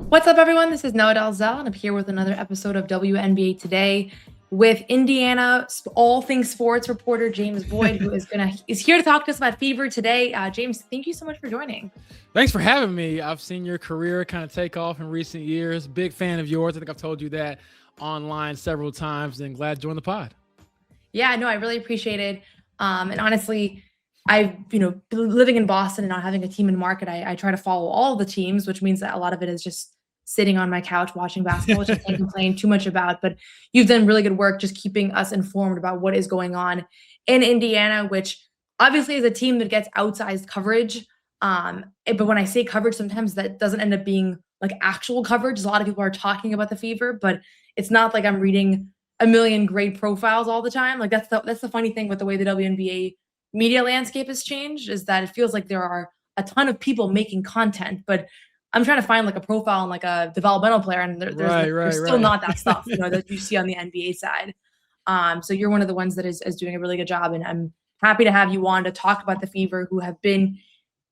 What's up, everyone? This is Noa Dalzell, and I'm here with another episode of WNBA Today with Indiana all things sports reporter James Boyd, who is here to talk to us about Fever today. James, thank you so much for joining. Thanks for having me. I've seen your career kind of take off in recent years. Big fan of yours. I think I've told you that online several times, and glad to join the pod. Yeah, no, I really appreciate it. And honestly, living in Boston and not having a team in market, I try to follow all the teams, which means that a lot of it is just sitting on my couch watching basketball, which I can't complain too much about. But you've done really good work just keeping us informed about what is going on in Indiana, which obviously is a team that gets outsized coverage. But when I say coverage, sometimes that doesn't end up being like actual coverage. A lot of people are talking about the Fever, but it's not like I'm reading a million great profiles all the time. Like that's the funny thing with the way the WNBA media landscape has changed, is that it feels like there are a ton of people making content, but I'm trying to find like a profile on like a developmental player, and there's still not that stuff, that you see on the NBA side. So you're one of the ones that is doing a really good job, and I'm happy to have you on to talk about the Fever, who have been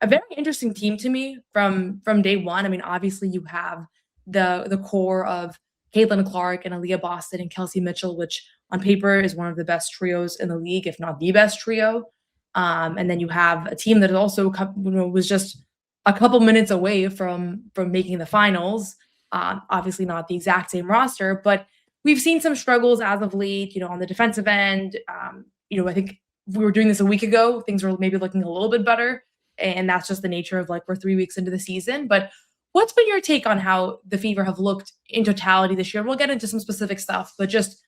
a very interesting team to me from day one. I mean, obviously you have the core of Caitlin Clark and Aaliyah Boston and Kelsey Mitchel, which on paper is one of the best trios in the league, if not the best trio. And then you have a team that is also was just a couple minutes away from making the finals. Obviously not the exact same roster, but we've seen some struggles as of late, on the defensive end. I think we were doing this a week ago. Things were maybe looking a little bit better. And that's just the nature of we're 3 weeks into the season. But what's been your take on how the Fever have looked in totality this year? We'll get into some specific stuff, but just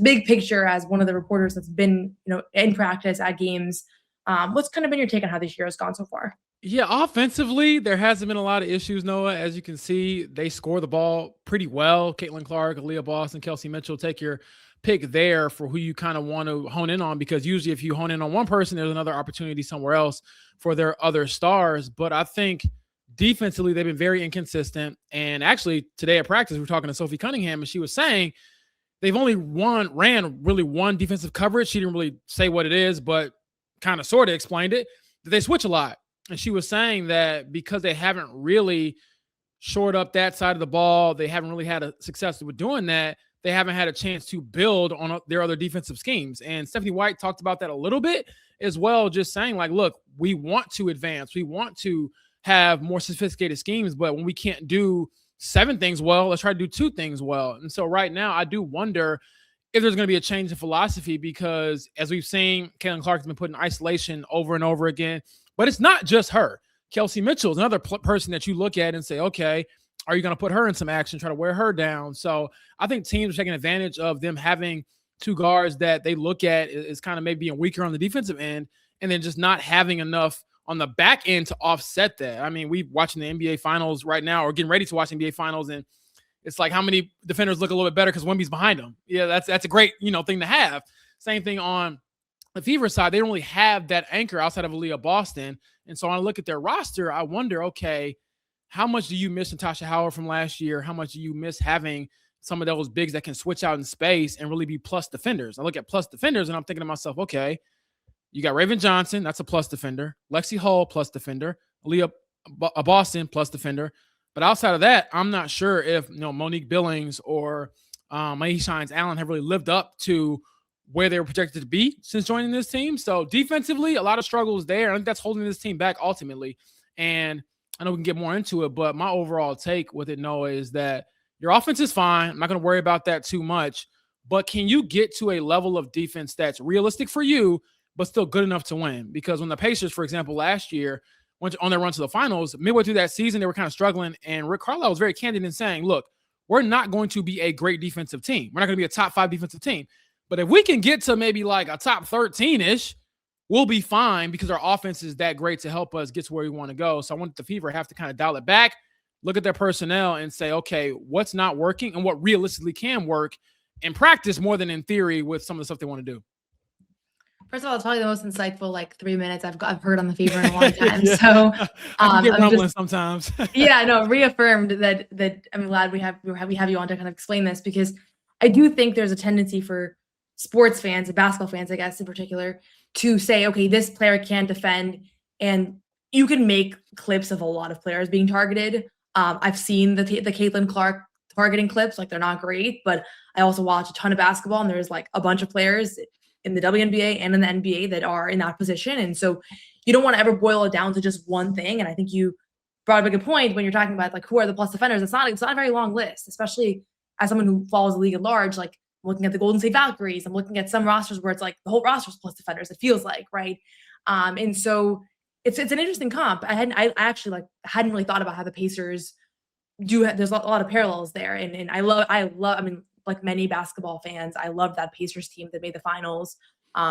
big picture as one of the reporters that's been, in practice at games. What's kind of been your take on how this year has gone so far? Yeah, offensively, there hasn't been a lot of issues, Noah. As you can see, they score the ball pretty well. Caitlin Clark, Aaliyah Boston, Kelsey Mitchel, take your pick there for who you kind of want to hone in on, because usually if you hone in on one person, there's another opportunity somewhere else for their other stars. But I think defensively, they've been very inconsistent. And actually, today at practice, we were talking to Sophie Cunningham, and she was saying they've only ran really one defensive coverage. She didn't really say what it is, but kind of sort of explained it, that they switch a lot. And she was saying that because they haven't really shored up that side of the ball, they haven't really had a success with doing that, they haven't had a chance to build on their other defensive schemes. And Stephanie White talked about that a little bit as well, just saying look, we want to advance. We want to have more sophisticated schemes, but when we can't do 7 things well, let's try to do 2 things well. And so right now I do wonder if there's going to be a change in philosophy, because as we've seen, Caitlin Clark has been put in isolation over and over again. But it's not just her. Kelsey Mitchel is another person that you look at and say, okay, are you going to put her in some action, try to wear her down? So I think teams are taking advantage of them having 2 guards that they look at is kind of maybe being weaker on the defensive end, and then just not having enough on the back end to offset that. I mean, we're watching the NBA Finals right now, or getting ready to watch the NBA Finals, and it's like how many defenders look a little bit better because Wemby's behind them. Yeah, that's a great thing to have. Same thing on the Fever side. They don't really have that anchor outside of Aaliyah Boston. And so when I look at their roster, I wonder, okay, how much do you miss Natasha Howard from last year? How much do you miss having some of those bigs that can switch out in space and really be plus defenders? I look at plus defenders and I'm thinking to myself, okay, you got Raven Johnson, that's a plus defender. Lexi Hull, plus defender. Aaliyah Boston, plus defender. But outside of that, I'm not sure if Monique Billings or Maishines Allen have really lived up to where they were projected to be since joining this team. So defensively, a lot of struggles there. I think that's holding this team back ultimately. And I know we can get more into it, but my overall take with it, Noah, is that your offense is fine. I'm not going to worry about that too much. But can you get to a level of defense that's realistic for you, but still good enough to win? Because when the Pacers, for example, last year, went on their run to the finals, midway through that season, they were kind of struggling. And Rick Carlisle was very candid in saying, look, we're not going to be a great defensive team. We're not going to be a top 5 defensive team. But if we can get to maybe like a top 13-ish, we'll be fine, because our offense is that great to help us get to where we want to go. So I want the Fever have to kind of dial it back, look at their personnel and say, okay, what's not working and what realistically can work in practice more than in theory with some of the stuff they want to do. First of all, it's probably the most insightful 3 minutes I've heard on the Fever in a long time. Yeah. So I'm rumbling sometimes. Yeah, no, reaffirmed that I'm glad we have you on to kind of explain this, because I do think there's a tendency for sports fans and basketball fans, I guess in particular, to say, okay, this player can defend, and you can make clips of a lot of players being targeted. I've seen the Caitlin Clark targeting clips, like they're not great, but I also watch a ton of basketball, and there's like a bunch of players in the WNBA and in the NBA that are in that position. And so you don't want to ever boil it down to just one thing. And I think you brought up a good point when you're talking about like who are the plus defenders. It's not a very long list, especially as someone who follows the league at large. Like I'm looking at the Golden State Valkyries, I'm looking at some rosters where it's like the whole roster's plus defenders. It feels like, right? And so it's an interesting comp. I actually like hadn't really thought about how the Pacers do. There's a lot of parallels there, and I love. I mean, like many basketball fans, I loved that Pacers team that made the finals.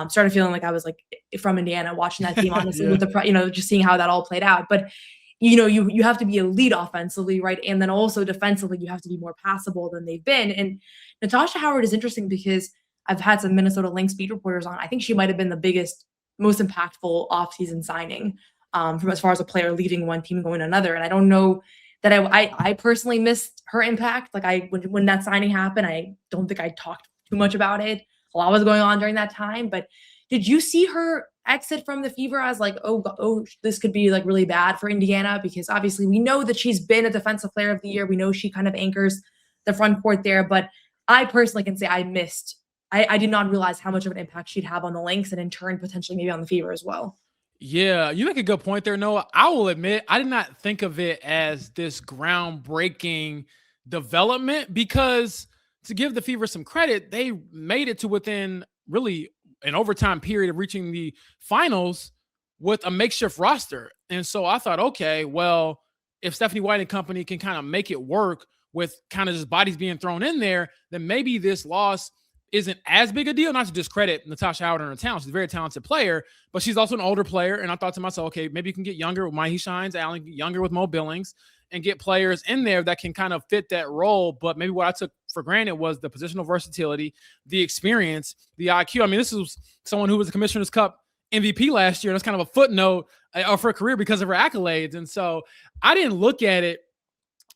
Started feeling like I was like from Indiana watching that team, honestly, with the just seeing how that all played out. But you have to be elite offensively, right? And then also defensively, you have to be more passable than they've been. And Natasha Howard is interesting because I've had some Minnesota Lynx beat reporters on. I think she might have been the biggest, most impactful offseason signing from as far as a player leaving one team going to another. And I don't know that I personally missed her impact. Like when that signing happened, I don't think I talked too much about it. A lot was going on during that time. But did you see her exit from the Fever as like, oh, this could be like really bad for Indiana? Because obviously we know that she's been a defensive player of the year. We know she kind of anchors the front court there. But I personally can say I did not realize how much of an impact she'd have on the Lynx and in turn potentially maybe on the Fever as well. Yeah, you make a good point there, Noah. I will admit, I did not think of it as this groundbreaking development because to give the Fever some credit, they made it to within really an overtime period of reaching the finals with a makeshift roster. And so I thought, okay, well, if Stephanie White and company can kind of make it work with kind of just bodies being thrown in there, then maybe this loss isn't as big a deal. Not to discredit Natasha Howard and her talent. She's a very talented player, but she's also an older player. And I thought to myself, okay, maybe you can get younger with Mahi Shines, Allen, get younger with Mo Billings, and get players in there that can kind of fit that role. But maybe what I took for granted was the positional versatility, the experience, the IQ. I mean, this is someone who was a Commissioner's Cup MVP last year. And it's kind of a footnote of her career because of her accolades. And so I didn't look at it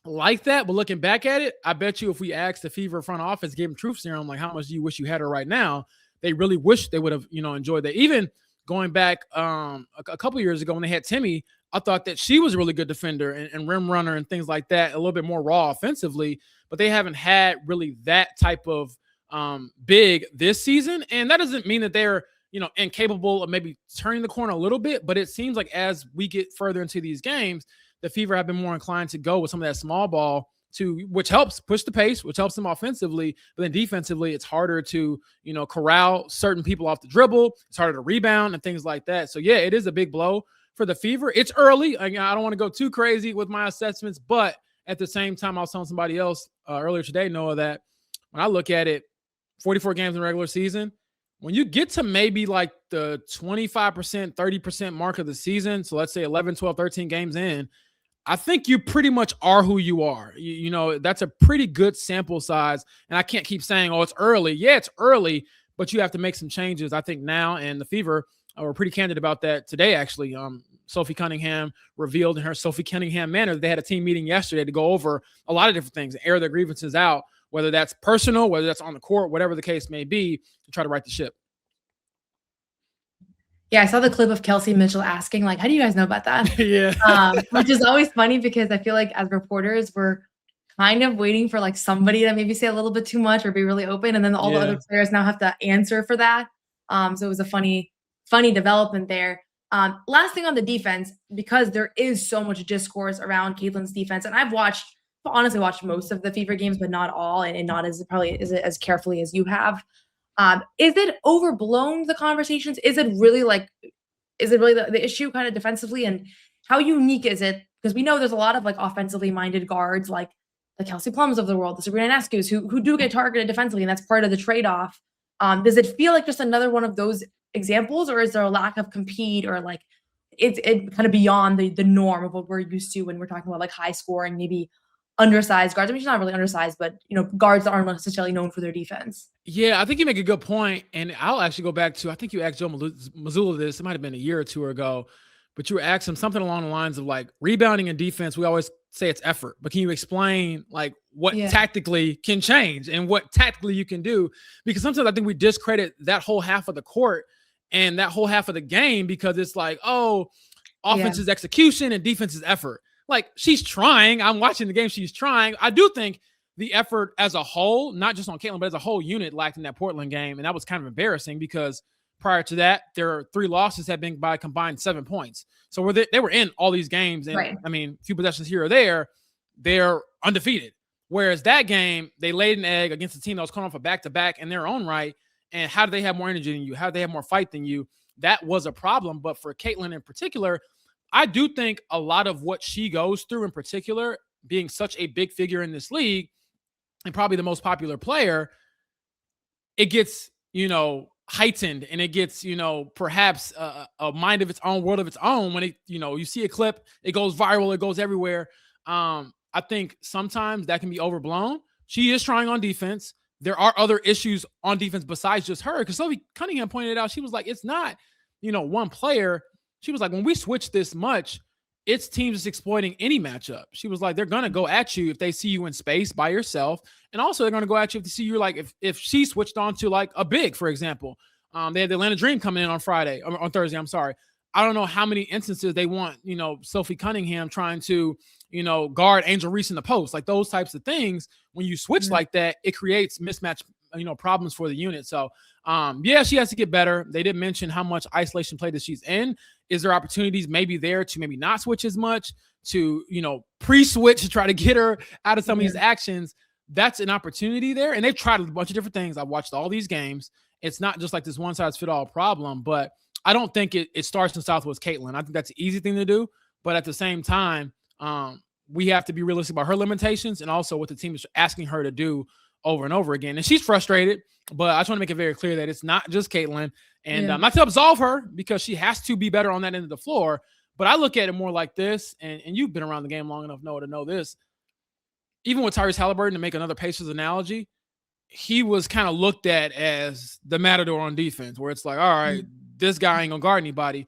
like that, but looking back at it, I bet you if we asked the Fever front office, gave them truth serum, like how much do you wish you had her right now, they really wish they would have, enjoyed that. Even going back a couple years ago when they had Timmy, I thought that she was a really good defender and rim runner and things like that, a little bit more raw offensively, but they haven't had really that type of big this season. And that doesn't mean that they're, incapable of maybe turning the corner a little bit, but it seems like as we get further into these games, the Fever have been more inclined to go with some of that small ball which helps push the pace, which helps them offensively. But then defensively, it's harder to, corral certain people off the dribble. It's harder to rebound and things like that. So yeah, it is a big blow for the Fever. It's early. I don't want to go too crazy with my assessments, but at the same time, I was telling somebody else earlier today, Noah, that when I look at it, 44 games in the regular season, when you get to maybe like the 25%, 30% mark of the season, so let's say 11, 12, 13 games in, I think you pretty much are who you are. That's a pretty good sample size. And I can't keep saying, oh, it's early. Yeah, it's early, but you have to make some changes, I think, now. And the Fever were pretty candid about that today, actually. Sophie Cunningham revealed in her Sophie Cunningham manner that they had a team meeting yesterday to go over a lot of different things, air their grievances out, whether that's personal, whether that's on the court, whatever the case may be, to try to right the ship. Yeah, I saw the clip of Kelsey Mitchel asking, like, how do you guys know about that? Yeah. Which is always funny because I feel like as reporters, we're kind of waiting for like somebody to maybe say a little bit too much or be really open. And then all the other players now have to answer for that. So it was a funny development there. Last thing on the defense, because there is so much discourse around Caitlin's defense. And I've honestly watched most of the Fever games, but not all, and not as carefully as you have. Is it overblown, the conversations? Is it really the issue kind of defensively? And how unique is it? Because we know there's a lot of like offensively minded guards like the Kelsey Plums of the world, the Sabrina Ionescu's who do get targeted defensively, and that's part of the trade-off. Does it feel like just another one of those examples, or is there a lack of compete, or like it kind of beyond the norm of what we're used to when we're talking about like high scoring, maybe undersized guards? I mean, she's not really undersized, but guards that aren't necessarily known for their defense. Yeah, I think you make a good point. And I'll actually go back to, I think you asked Joe Mazzulla this, it might have been a year or two ago, but you were asking him something along the lines of like rebounding and defense. We always say it's effort, but can you explain like what tactically can change and what tactically you can do? Because sometimes I think we discredit that whole half of the court and that whole half of the game because it's like, oh, offense is execution and defense is effort. like she's trying. I'm watching the game. She's trying. I do think the effort as a whole, not just on Caitlin, but as a whole unit lacked in that Portland game. And that was kind of embarrassing because prior to that, their 3 losses had been by combined 7 points. So they were in all these games. And Right. I mean, a few possessions here or there, they're undefeated. Whereas that game, they laid an egg against a team that was coming off a back-to-back in their own right. And how do they have more energy than you? How do they have more fight than you? That was a problem. But for Caitlin in particular, I do think a lot of what she goes through in particular, being such a big figure in this league and probably the most popular player, it gets, heightened, and it gets, perhaps a mind of its own, world of its own. When it, you see a clip, it goes viral, it goes everywhere. I think sometimes that can be overblown. She is trying on defense. There are other issues on defense besides just her. Because Sophie Cunningham pointed out, she was like, it's not, one player. She was like, when we switch this much, it's teams just exploiting any matchup. She was like, they're going to go at you if they see you in space by yourself. And also they're going to go at you if they see you, like if she switched on to like a big, for example. They had the Atlanta Dream coming in on Thursday. I'm sorry. I don't know how many instances they want, Sophie Cunningham trying to, guard Angel Reese in the post, like those types of things. When you switch like that, it creates mismatch, problems for the unit. So, yeah, she has to get better. They didn't mention how much isolation play that she's in. Is there opportunities maybe there to maybe not switch as much, to, pre-switch to try to get her out of some of these actions? That's an opportunity there. And they've tried a bunch of different things. I've watched all these games. It's not just like this one size fit all problem, but I don't think it starts in Southwest Caitlin. I think that's an easy thing to do. But at the same time, we have to be realistic about her limitations and also what the team is asking her to do over and over again. And she's frustrated, but I just want to make it very clear that it's not just Caitlin. And not to absolve her, because she has to be better on that end of the floor. But I look at it more like this, and you've been around the game long enough, Noah, to know this. Even with Tyrese Halliburton, to make another Pacers analogy, he was kind of looked at as the matador on defense, where it's like, all right, this guy ain't going to guard anybody.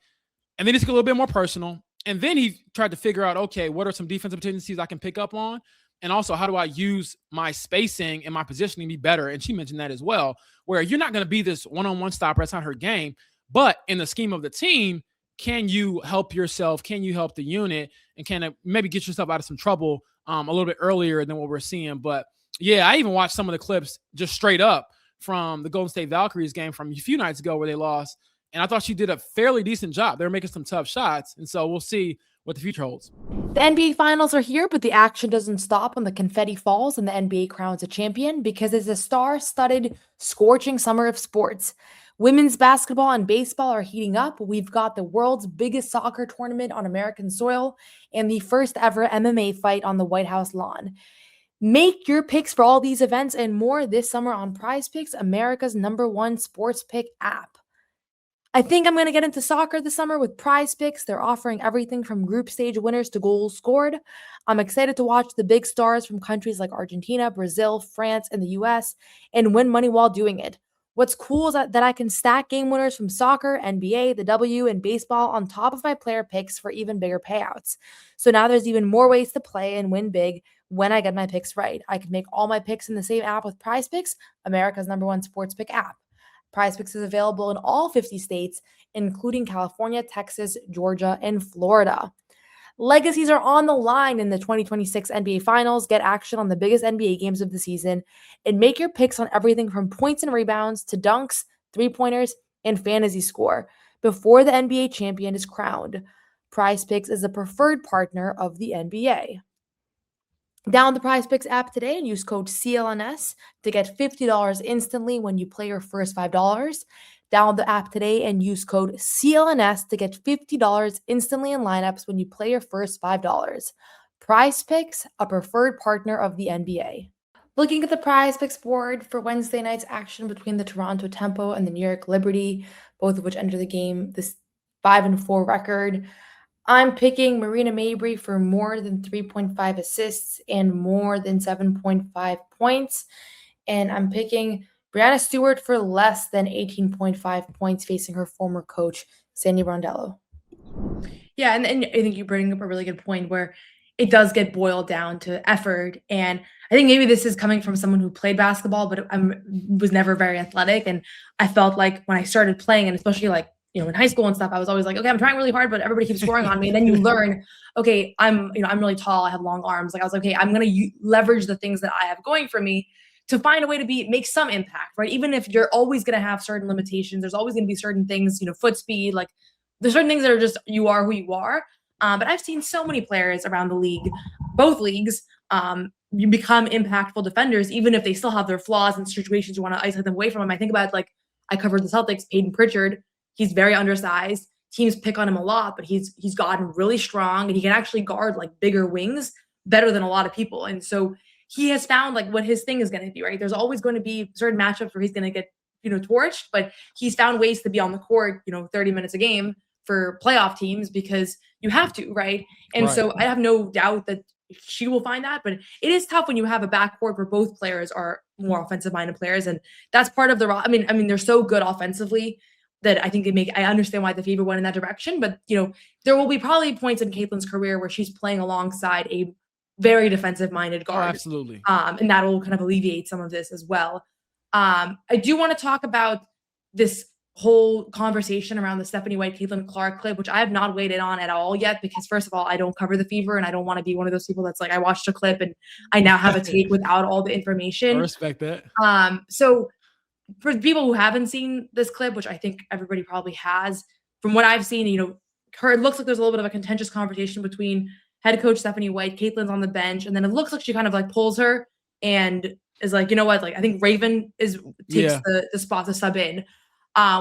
And then it's a little bit more personal. And then he tried to figure out, okay, what are some defensive tendencies I can pick up on? And also, how do I use my spacing and my positioning to be better? And she mentioned that as well, where you're not going to be this one-on-one stopper. That's not her game. But in the scheme of the team, can you help yourself? Can you help the unit? And can maybe get yourself out of some trouble a little bit earlier than what we're seeing? But, yeah, I even watched some of the clips just straight up from the Golden State Valkyries game from a few nights ago where they lost. And I thought she did a fairly decent job. They were making some tough shots. And so we'll see what the future holds. The NBA Finals are here, but the action doesn't stop when the confetti falls and the NBA crowns a champion, because it's a star-studded, scorching summer of sports. Women's basketball and baseball are heating up. We've got the world's biggest soccer tournament on American soil and the first ever MMA fight on the White House lawn. Make your picks for all these events and more this summer on Prize Picks, America's #1 sports pick app. I think I'm going to get into soccer this summer with Prize Picks. They're offering everything from group stage winners to goals scored. I'm excited to watch the big stars from countries like Argentina, Brazil, France, and the US and win money while doing it. What's cool is that I can stack game winners from soccer, NBA, the W, and baseball on top of my player picks for even bigger payouts. So now there's even more ways to play and win big when I get my picks right. I can make all my picks in the same app with Prize Picks, America's #1 sports pick app. Prize Picks is available in all 50 states, including California, Texas, Georgia, and Florida. Legacies are on the line in the 2026 NBA Finals. Get action on the biggest NBA games of the season and make your picks on everything from points and rebounds to dunks, three-pointers, and fantasy score before the NBA champion is crowned. Prize Picks is a preferred partner of the NBA. Download the Prize Picks app today and use code CLNS to get $50 instantly when you play your first $5. Download the app today and use code CLNS to get $50 instantly in lineups when you play your first $5. Prize Picks, a preferred partner of the NBA. Looking at the Prize Picks board for Wednesday night's action between the Toronto Tempo and the New York Liberty, both of which enter the game this 5-4 record. I'm picking Marina Mabrey for more than 3.5 assists and more than 7.5 points. And I'm picking Brianna Stewart for less than 18.5 points facing her former coach, Sandy Rondello. Yeah, and I think you bring up a really good point where it does get boiled down to effort. And I think maybe this is coming from someone who played basketball, but was never very athletic. And I felt like when I started playing, and especially like, in high school and stuff, I was always like, okay, I'm trying really hard, but everybody keeps scoring on me. And then you learn, okay, I'm really tall. I have long arms. Like I was like, okay, I'm going to leverage the things that I have going for me to find a way to make some impact, right? Even if you're always going to have certain limitations, there's always going to be certain things, foot speed, like there's certain things that are just, you are who you are. But I've seen so many players around the league, both leagues, you become impactful defenders, even if they still have their flaws and situations you want to isolate them away from them. I think about like, I covered the Celtics, Peyton Pritchard. He's very undersized. Teams pick on him a lot, but he's gotten really strong and he can actually guard like bigger wings better than a lot of people. And so he has found like what his thing is going to be, right? There's always going to be certain matchups where he's going to get, torched, but he's found ways to be on the court, 30 minutes a game for playoff teams because you have to, right? And so I have no doubt that she will find that, but it is tough when you have a backcourt where both players are more offensive minded players. And that's part of the, I mean, they're so good offensively that I think I understand why the Fever went in that direction, but there will be probably points in Caitlin's career where she's playing alongside a very defensive minded guard. Oh, absolutely. And that will kind of alleviate some of this as well. I do want to talk about this whole conversation around the Stephanie White, Caitlin Clark clip, which I have not weighed in on at all yet, because first of all, I don't cover the Fever and I don't want to be one of those people that's like, I watched a clip and I now have a take without all the information. I respect that. So for people who haven't seen this clip, which I think everybody probably has, from what I've seen, it looks like there's a little bit of a contentious conversation between head coach Stephanie White, Caitlin's on the bench, and then it looks like she kind of like pulls her and is like, like I think Raven takes the spot to sub in.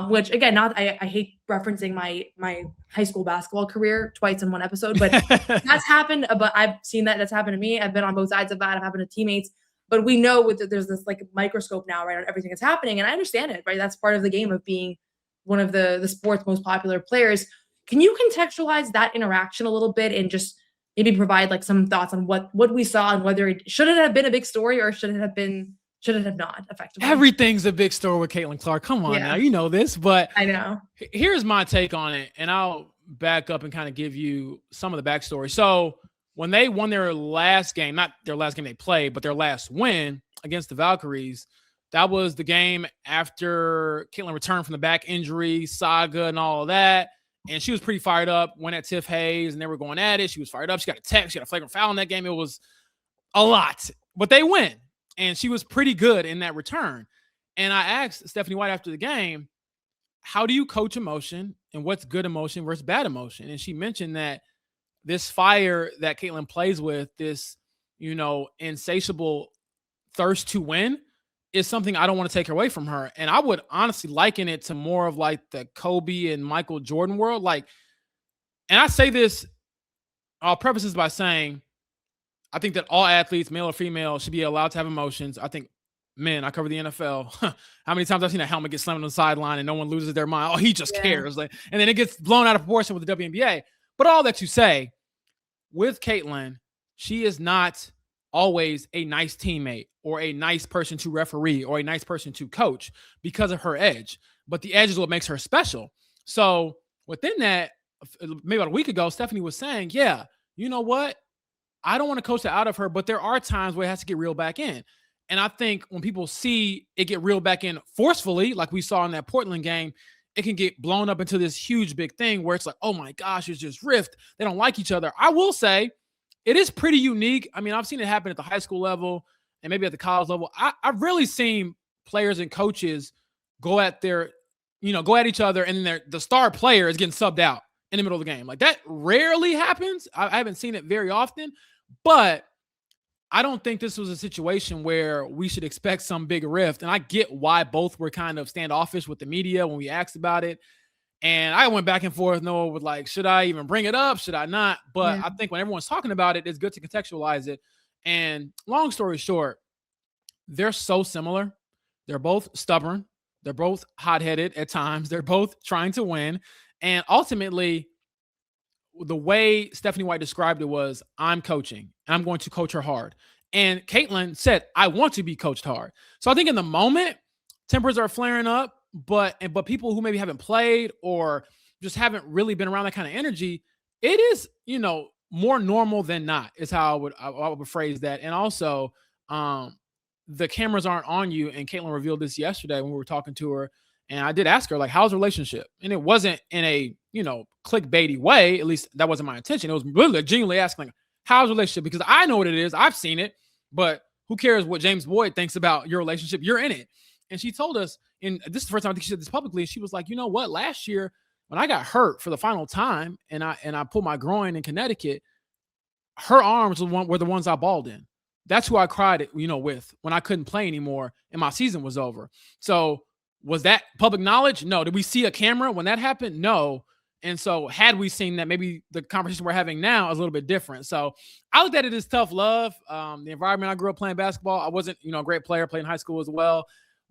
Which again, I hate referencing my high school basketball career twice in one episode, but that's happened. But I've seen that's happened to me. I've been on both sides of that. I've happened to teammates, but we know there's this like microscope now, right, on everything that's happening. And I understand it, right? That's part of the game of being one of the sport's most popular players. Can you contextualize that interaction a little bit and just maybe provide like some thoughts on what we saw and whether should it have been a big story or should it have not effectively? Everything's a big story with Caitlin Clark. Come on now, you know this, but I know. Here's my take on it, and I'll back up and kind of give you some of the backstory. So when they won their last game, not their last game they played, but their last win against the Valkyries, that was the game after Caitlin returned from the back injury saga and all of that. And she was pretty fired up, went at Tiff Hayes, and they were going at it. She was fired up. She got a text. She got a flagrant foul in that game. It was a lot, but they win. And she was pretty good in that return. And I asked Stephanie White after the game, how do you coach emotion and what's good emotion versus bad emotion? And she mentioned that this fire that Caitlin plays with, this, insatiable thirst to win, is something I don't want to take away from her. And I would honestly liken it to more of like the Kobe and Michael Jordan world. Like, and I say this, I'll preface this by saying, I think that all athletes, male or female, should be allowed to have emotions. I think men, I cover the NFL. How many times I've seen a helmet get slammed on the sideline and no one loses their mind? Oh, he just cares. Like, and then it gets blown out of proportion with the WNBA. But all that you say, with Caitlin, she is not always a nice teammate or a nice person to referee or a nice person to coach because of her edge. But the edge is what makes her special. So within that, maybe about a week ago, Stephanie was saying, yeah, you know what? I don't want to coach that out of her, but there are times where it has to get reeled back in. And I think when people see it get reeled back in forcefully, like we saw in that Portland game, it can get blown up into this huge big thing where it's like, oh my gosh, it's just rift. They don't like each other. I will say it is pretty unique. I mean, I've seen it happen at the high school level and maybe at the college level. I've really seen players and coaches go at each other, and then the star player is getting subbed out in the middle of the game. Like, that rarely happens. I haven't seen it very often, but I don't think this was a situation where we should expect some big rift. And I get why both were kind of standoffish with the media when we asked about it. And I went back and forth, Noah, with like, should I even bring it up? Should I not? But I think when everyone's talking about it, it's good to contextualize it. And long story short, they're so similar. They're both stubborn. They're both hot-headed at times. They're both trying to win. And ultimately, the way Stephanie White described it was, I'm coaching and I'm going to coach her hard. And Caitlin said, I want to be coached hard. So I think in the moment, tempers are flaring up, but people who maybe haven't played or just haven't really been around that kind of energy, it is, more normal than not is how I would phrase that. And also, the cameras aren't on you. And Caitlin revealed this yesterday when we were talking to her. And I did ask her, like, how's the relationship? And it wasn't in a, clickbaity way. At least that wasn't my intention. It was really genuinely asking, like, how's the relationship? Because I know what it is. I've seen it, but who cares what James Boyd thinks about your relationship? You're in it. And she told us, and this is the first time I think she said this publicly. She was like, you know what? Last year when I got hurt for the final time and I pulled my groin in Connecticut, her arms were the ones I balled in. That's who I cried, with when I couldn't play anymore and my season was over. So was that public knowledge? No. Did we see a camera when that happened? No. And so had we seen that, maybe the conversation we're having now is a little bit different. So I looked at it as tough love. The environment I grew up playing basketball, I wasn't, a great player, playing high school as well.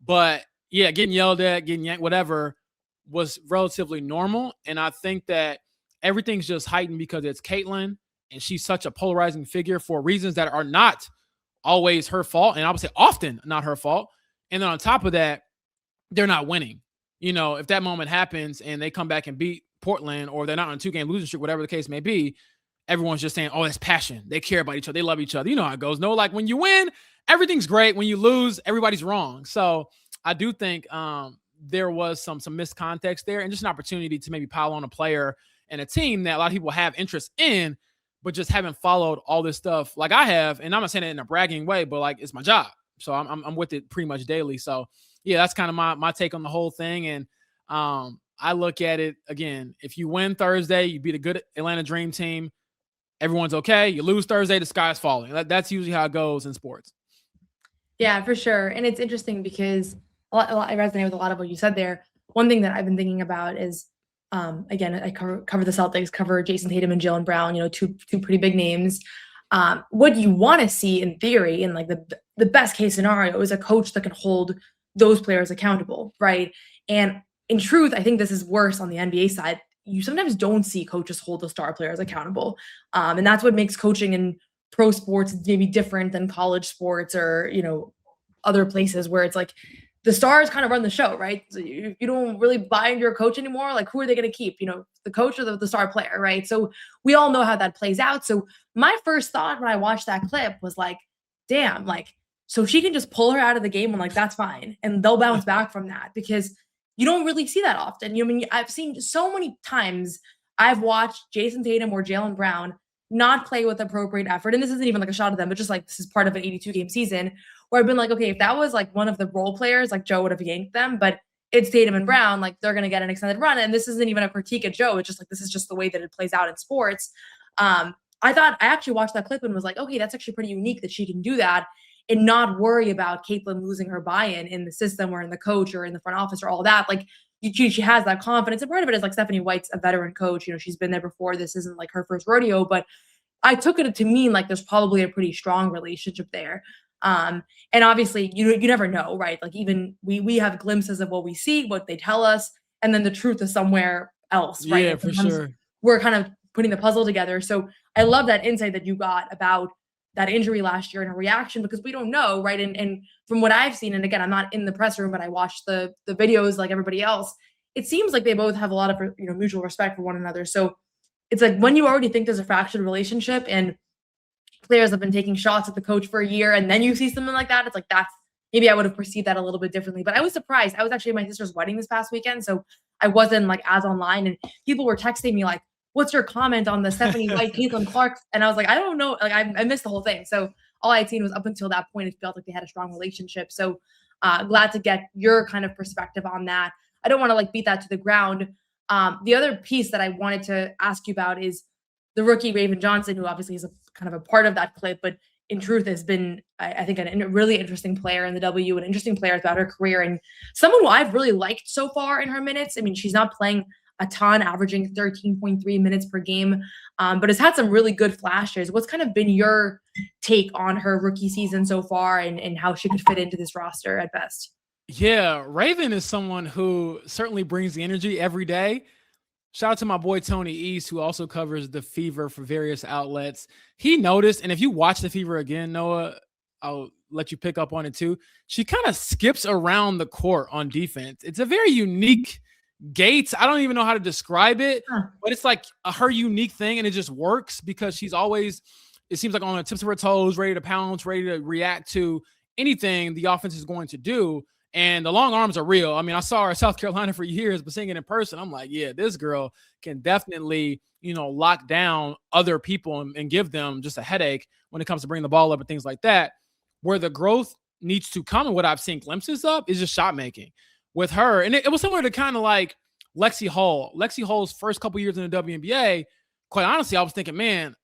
But yeah, getting yelled at, getting yanked, whatever was relatively normal. And I think that everything's just heightened because it's Caitlin and she's such a polarizing figure for reasons that are not always her fault. And I would say often not her fault. And then on top of that, they're not winning. If that moment happens and they come back and beat Portland or they're not on a 2-game losing streak, whatever the case may be, everyone's just saying, oh, that's passion. They care about each other. They love each other. You know how it goes. No, like when you win, everything's great. When you lose, everybody's wrong. So I do think there was some miscontext there and just an opportunity to maybe pile on a player and a team that a lot of people have interest in, but just haven't followed all this stuff like I have. And I'm not saying it in a bragging way, but like it's my job. So I'm with it pretty much daily. So yeah, that's kind of my take on the whole thing. And I look at it again, if you win Thursday, you beat a good Atlanta Dream team, everyone's okay. You lose Thursday, the sky's falling. That's usually how it goes in sports. Yeah, for sure. And it's interesting because I resonate with a lot of what you said there. One thing that I've been thinking about is, again, I cover the Celtics, cover Jason Tatum and Jaylen Brown, two pretty big names. What you want to see in theory, in like the best case scenario, is a coach that can hold those players accountable, right? And in truth, I think this is worse on the NBA side. You sometimes don't see coaches hold the star players accountable. And that's what makes coaching in pro sports maybe different than college sports or, other places where it's like the stars kind of run the show, right? So you don't really buy into your coach anymore. Like, who are they going to keep? The coach or the star player, right? So we all know how that plays out. So my first thought when I watched that clip was like, damn, like, so she can just pull her out of the game and like, that's fine. And they'll bounce back from that because you don't really see that often. I've seen so many times I've watched Jason Tatum or Jaylen Brown not play with appropriate effort. And this isn't even like a shot at them, but just like this is part of an 82-game season where I've been like, okay, if that was like one of the role players, like Joe would have yanked them, but it's Tatum and Brown, like they're going to get an extended run. And this isn't even a critique at Joe. It's just like, this is just the way that it plays out in sports. I actually watched that clip and was like, okay, that's actually pretty unique that she can do that and not worry about Caitlin losing her buy-in in the system or in the coach or in the front office or all that. Like she has that confidence. And part of it is like Stephanie White's a veteran coach. She's been there before. This isn't like her first rodeo, but I took it to mean like there's probably a pretty strong relationship there. And obviously you never know, right? Like even we have glimpses of what we see, what they tell us, and then the truth is somewhere else, right? Yeah, for sure. We're kind of putting the puzzle together. So I love that insight that you got about that injury last year and her reaction, because we don't know, right? And from what I've seen, and again, I'm not in the press room, but I watched the videos like everybody else, it seems like they both have a lot of mutual respect for one another. So it's like when you already think there's a fractured relationship and players have been taking shots at the coach for a year and then you see something like that, it's like maybe I would have perceived that a little bit differently. But I was surprised. I was actually at my sister's wedding this past weekend, so I wasn't like as online, and people were texting me like, what's your comment on the Stephanie White, Caitlin Clark? And I was like, I don't know. Like I missed the whole thing. So all I had seen was up until that point, it felt like they had a strong relationship. So glad to get your kind of perspective on that. I don't want to like beat that to the ground. The other piece that I wanted to ask you about is the rookie Raven Johnson, who obviously is a kind of a part of that clip, but in truth has been, I think, a really interesting player in the W, an interesting player throughout her career, and someone who I've really liked so far in her minutes. I mean, she's not playing a ton, averaging 13.3 minutes per game, but has had some really good flashes. What's kind of been your take on her rookie season so far and how she could fit into this roster at best? Yeah, Raven is someone who certainly brings the energy every day. Shout out to my boy Tony East, who also covers the Fever for various outlets. He noticed, and if you watch the Fever again, Noah, I'll let you pick up on it too. She kind of skips around the court on defense. It's a very unique gait. I don't even know how to describe it, but it's like her unique thing, and it just works because she's always, it seems like, on the tips of her toes, ready to pounce, ready to react to anything the offense is going to do. And the long arms are real. I mean, I saw her at South Carolina for years, but seeing it in person, I'm like, yeah, this girl can definitely, lock down other people and give them just a headache when it comes to bringing the ball up and things like that. Where the growth needs to come and what I've seen glimpses of is just shot making with her. And it was similar to kind of like Lexi Hull. Lexi Hull's first couple years in the WNBA, quite honestly, I was thinking, man,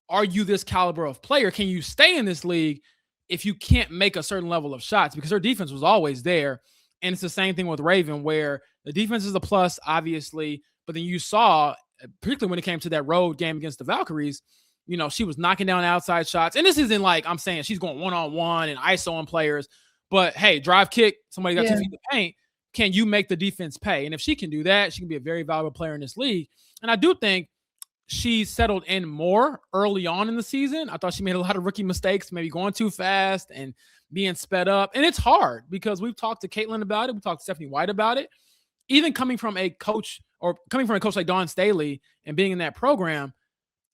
are you this caliber of player? Can you stay in this league if you can't make a certain level of shots? Because her defense was always there. And it's the same thing with Raven, where the defense is a plus, obviously, but then you saw, particularly when it came to that road game against the Valkyries, she was knocking down outside shots. And this isn't like I'm saying she's going one-on-one and ISO on players, but hey, drive kick, somebody got 2 feet in the paint. Can you make the defense pay? And if she can do that, she can be a very valuable player in this league. And I do think she settled in more early on in the season. I thought she made a lot of rookie mistakes, maybe going too fast and being sped up. And it's hard because we've talked to Caitlin about it. We talked to Stephanie White about it. Even coming from a coach like Dawn Staley and being in that program,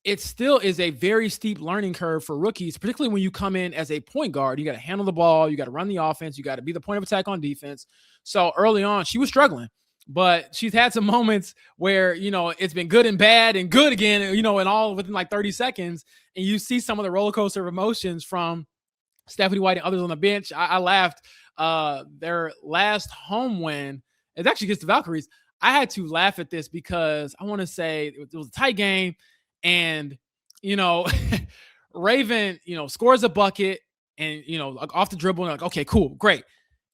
it still is a very steep learning curve for rookies, particularly when you come in as a point guard. You got to handle the ball. You got to run the offense. You got to be the point of attack on defense. So early on, she was struggling. But she's had some moments where, it's been good and bad and good again, and all within like 30 seconds. And you see some of the roller coaster of emotions from Stephanie White and others on the bench. I laughed. Their last home win, it's actually against the Valkyries. I had to laugh at this because I want to say it was a tight game. And, Raven, scores a bucket and, like off the dribble. And like, okay, cool, great.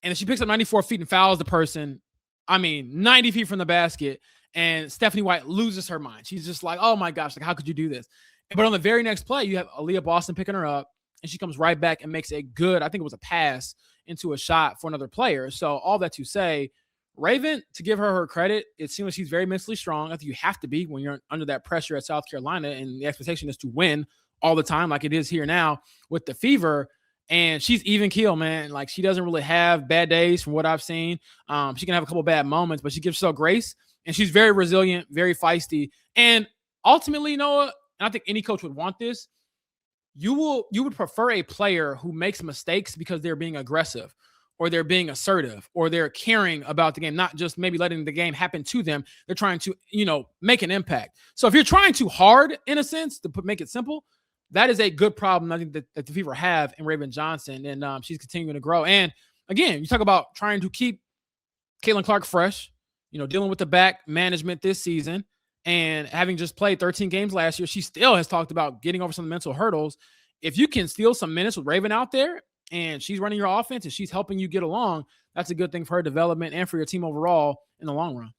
And then she picks up 94 feet and fouls the person. 90 feet from the basket, and Stephanie White loses her mind. She's just like, oh my gosh, like how could you do this? But on the very next play, you have Aaliyah Boston picking her up, and she comes right back and makes a good, I think it was a pass into a shot for another player. So all that to say, Raven, to give her credit, it seems like she's very mentally strong. I think you have to be when you're under that pressure at South Carolina, and the expectation is to win all the time like it is here now with the Fever. And she's even keel, man. Like she doesn't really have bad days from what I've seen. She can have a couple bad moments, but she gives herself grace, and she's very resilient, very feisty. And ultimately, Noah, and I think any coach would want this, you would prefer a player who makes mistakes because they're being aggressive or they're being assertive or they're caring about the game, not just maybe letting the game happen to them. They're trying to, make an impact. So if you're trying too hard, in a sense, to make it simple, that is a good problem, I think, that the Fever have in Raven Johnson, and she's continuing to grow. And again, you talk about trying to keep Caitlin Clark fresh, dealing with the back management this season, and having just played 13 games last year, she still has talked about getting over some of the mental hurdles. If you can steal some minutes with Raven out there, and she's running your offense, and she's helping you get along, that's a good thing for her development and for your team overall in the long run.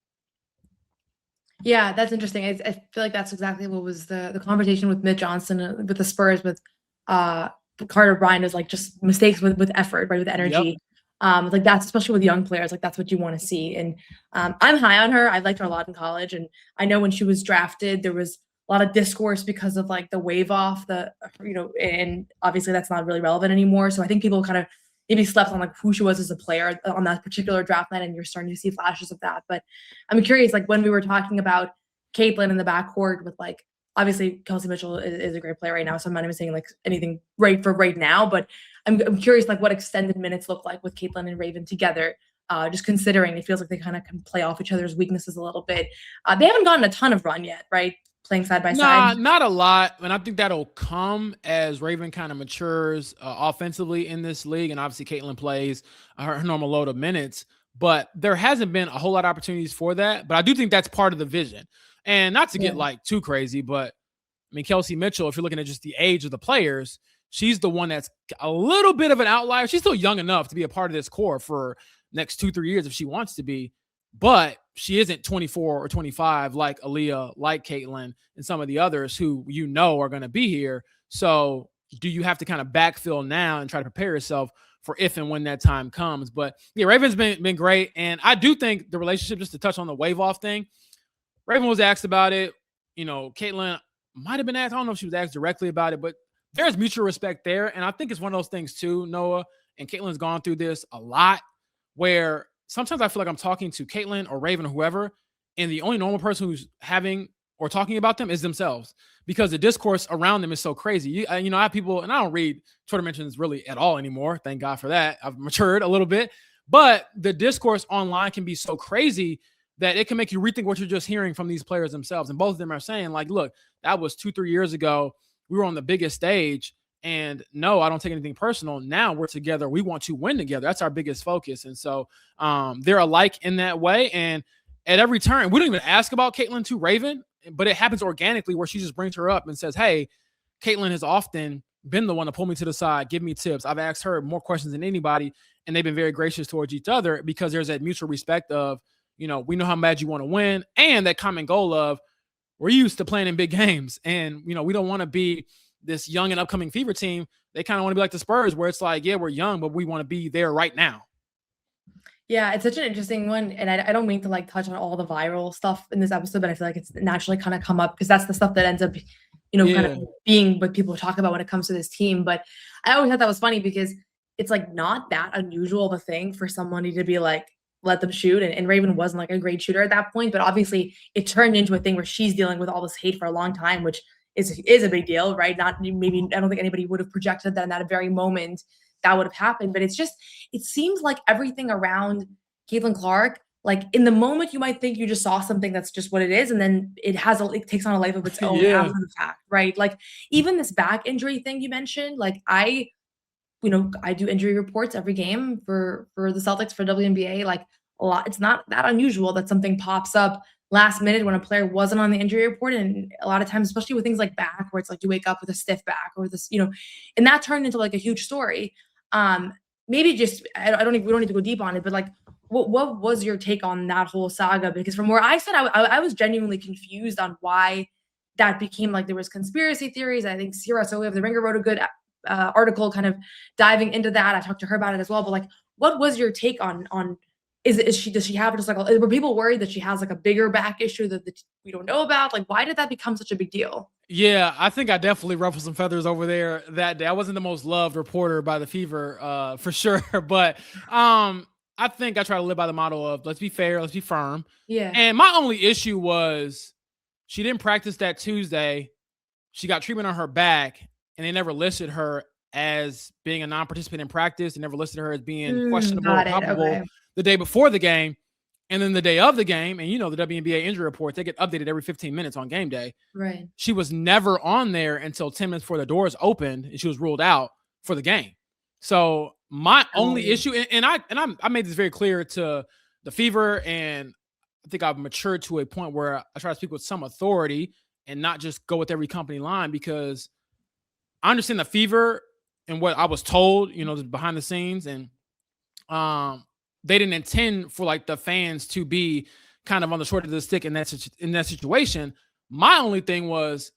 Yeah, that's interesting. I feel like that's exactly what was the conversation with Mitch Johnson with the Spurs with Carter Bryant is like just mistakes with effort, right, with energy. Yep. Like that's especially with young players, like that's what you want to see. And I'm high on her. I liked her a lot in college, and I know when she was drafted, there was a lot of discourse because of like the wave off, and obviously that's not really relevant anymore. So I think people kind of maybe slept on like who she was as a player on that particular draft night, and you're starting to see flashes of that. But I'm curious, like when we were talking about Caitlin in the backcourt with like, obviously Kelsey Mitchel is a great player right now, so I'm not even saying like anything right for right now, but I'm curious like what extended minutes look like with Caitlin and Raven together, just considering it feels like they kind of can play off each other's weaknesses a little bit. They haven't gotten a ton of run yet, right? Playing side by side? Not a lot. And I think that'll come as Raven kind of matures offensively in this league. And obviously Caitlin plays her normal load of minutes, but there hasn't been a whole lot of opportunities for that. But I do think that's part of the vision. And not to get like too crazy, but I mean, Kelsey Mitchel, if you're looking at just the age of the players, she's the one that's a little bit of an outlier. She's still young enough to be a part of this core for next 2-3 years if she wants to be. But she isn't 24 or 25 like Aaliyah, like Caitlin, and some of the others who are going to be here. So do you have to kind of backfill now and try to prepare yourself for if and when that time comes? But yeah, Raven's been great. And I do think the relationship, just to touch on the wave off thing, Raven was asked about it. Caitlin might have been asked. I don't know if she was asked directly about it, but there's mutual respect there. And I think it's one of those things too, Noah, and Caitlin's gone through this a lot, where sometimes I feel like I'm talking to Caitlin or Raven or whoever, and the only normal person who's having or talking about them is themselves, because the discourse around them is so crazy. I have people, and I don't read Twitter mentions really at all anymore. Thank God for that. I've matured a little bit, But the discourse online can be so crazy that it can make you rethink what you're just hearing from these players themselves. And both of them are saying, like, look, that was 2-3 years ago. We were on the biggest stage. And no, I don't take anything personal. Now we're together. We want to win together. That's our biggest focus. And so they're alike in that way. And at every turn, we don't even ask about Caitlin to Raven, but it happens organically where she just brings her up and says, hey, Caitlin has often been the one to pull me to the side, give me tips. I've asked her more questions than anybody, and they've been very gracious towards each other because there's that mutual respect of, we know how bad you want to win, and that common goal of we're used to playing in big games. And, we don't want to be this young and upcoming Fever team. They kind of want to be like the Spurs where it's like, yeah, we're young, but we want to be there right now. Yeah, it's such an interesting one. And I don't mean to like touch on all the viral stuff in this episode, but I feel like it's naturally kind of come up because that's the stuff that ends up, kind of being what people talk about when it comes to this team. But I always thought that was funny because it's like not that unusual of a thing for somebody to be like, let them shoot. And Raven wasn't like a great shooter at that point, but obviously it turned into a thing where she's dealing with all this hate for a long time, which is a big deal, right? Not maybe, I don't think anybody would have projected that in that very moment that would have happened, but it seems like everything around Caitlin Clark, like in the moment you might think you just saw something that's just what it is, and then it takes on a life of its own after the fact, right? Like even this back injury thing you mentioned, like I do injury reports every game for the Celtics for WNBA, like a lot. It's not that unusual that something pops up last minute when a player wasn't on the injury report. And a lot of times, especially with things like back, where it's like you wake up with a stiff back or this, and that turned into like a huge story. Maybe just, we don't need to go deep on it, but like, what was your take on that whole saga? Because from where I said, I was genuinely confused on why that became like there was conspiracy theories. I think Sierra Solie of The Ringer wrote a good article kind of diving into that. I talked to her about it as well. But like, what was your take on does she have just like, were people worried that she has like a bigger back issue that we don't know about? Like, why did that become such a big deal? Yeah, I think I definitely ruffled some feathers over there that day. I wasn't the most loved reporter by the Fever, for sure. But I think I try to live by the motto of let's be fair, let's be firm. Yeah. And my only issue was she didn't practice that Tuesday. She got treatment on her back, and they never listed her as being a non-participant in practice. They never listed her as being questionable or probable the day before the game. And then the day of the game, and the WNBA injury reports, they get updated every 15 minutes on game day. Right. She was never on there until 10 minutes before the doors opened, and she was ruled out for the game. So my only issue, and I made this very clear to the Fever, and I think I've matured to a point where I try to speak with some authority and not just go with every company line, because I understand the Fever and what I was told, behind the scenes, and they didn't intend for like the fans to be kind of on the short end of the stick in that situation. My only thing was,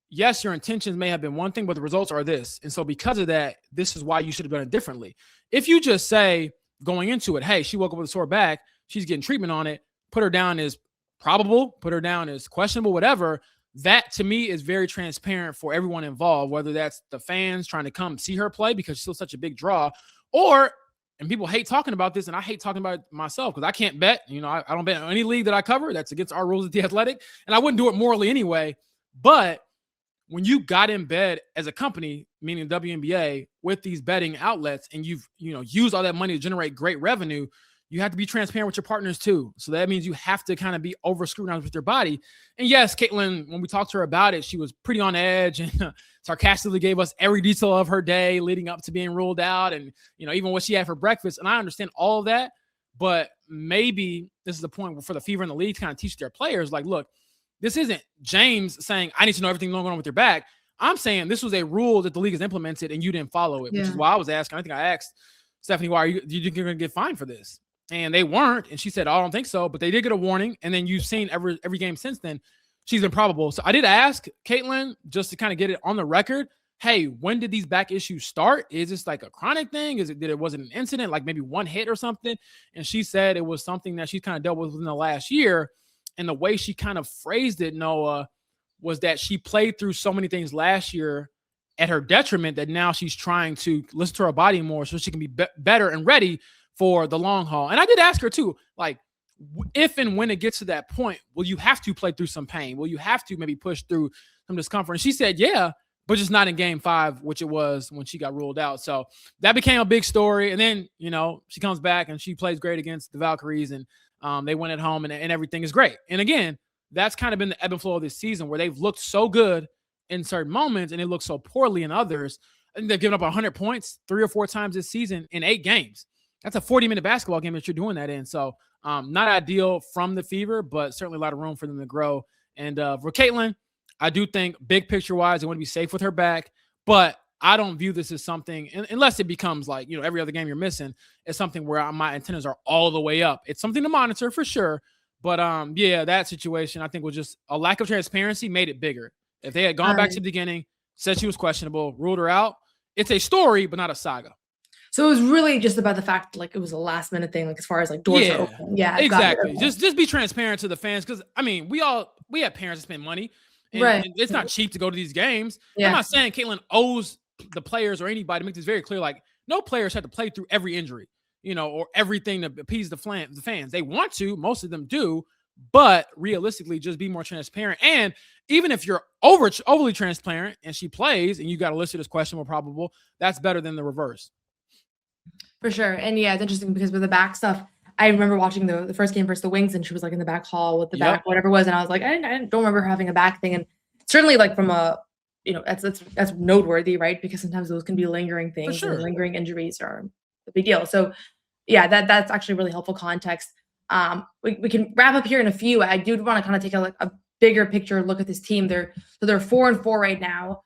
yes, your intentions may have been one thing, but the results are this. And so because of that, this is why you should have done it differently. If you just say going into it, hey, she woke up with a sore back, she's getting treatment on it, put her down as probable, put her down as questionable, whatever, that to me is very transparent for everyone involved, whether that's the fans trying to come see her play because she's still such a big draw, and people hate talking about this, and I hate talking about it myself because I can't bet. I don't bet on any league that I cover. That's against our rules at The Athletic, and I wouldn't do it morally anyway. But when you got in bed as a company, meaning WNBA, with these betting outlets, and you've used all that money to generate great revenue, you have to be transparent with your partners too. So that means you have to kind of be over scrutinized with your body. And yes, Caitlin, when we talked to her about it, she was pretty on edge and sarcastically gave us every detail of her day leading up to being ruled out, and even what she had for breakfast. And I understand all of that, but maybe this is the point for the Fever and the league to kind of teach their players, like, look, this isn't James saying, I need to know everything going on with your back. I'm saying this was a rule that the league has implemented and you didn't follow it, which is why I was asking. I think I asked Stephanie, why are you going to get fined for this? And they weren't. And she said, oh, I don't think so. But they did get a warning. And then you've seen every game since then, she's been probable. So I did ask Caitlin, just to kind of get it on the record, hey, when did these back issues start? Is this like a chronic thing? Was it an incident, like maybe one hit or something? And she said it was something that she's kind of dealt with within the last year. And the way she kind of phrased it, Noah, was that she played through so many things last year at her detriment that now she's trying to listen to her body more so she can be better and ready for the long haul. And I did ask her too, like, if and when it gets to that point, will you have to play through some pain? Will you have to maybe push through some discomfort? And she said, yeah, but just not in game 5, which it was when she got ruled out. So that became a big story. And then, she comes back and she plays great against the Valkyries, and they win at home, and everything is great. And again, that's kind of been the ebb and flow of this season, where they've looked so good in certain moments and they look so poorly in others. And they've given up 100 points 3 or 4 times this season in 8 games. That's a 40-minute basketball game that you're doing that in. So not ideal from the Fever, but certainly a lot of room for them to grow. And for Caitlin, I do think big picture wise, they want to be safe with her back, but I don't view this as something, unless it becomes like, every other game you're missing, it's something where my antennas are all the way up. It's something to monitor for sure. But that situation, I think, was just a lack of transparency made it bigger. If they had gone back to the beginning, said she was questionable, ruled her out, it's a story, but not a saga. So it was really just about the fact, like, it was a last minute thing, like, as far as like doors are open. Yeah, exactly. Just be transparent to the fans, because we have parents that spend money, and it's not cheap to go to these games. Yeah. I'm not saying Caitlin owes the players or anybody, to make this very clear. Like, no players have to play through every injury, or everything to appease the fans. They want to, most of them do, but realistically, just be more transparent. And even if you're overly transparent and she plays and you got to list it as questionable, probable, that's better than the reverse. For sure. And yeah, it's interesting because with the back stuff, I remember watching the first game versus the Wings, and she was like in the back hall with the back, whatever it was. And I was like, I don't remember her having a back thing. And certainly, like, from a, that's noteworthy, right? Because sometimes those can be lingering things. Sure. And lingering injuries are a big deal. So yeah, that's actually really helpful context. We can wrap up here in a few. I do want to kind of take a bigger picture look at this team. They're 4-4 right now.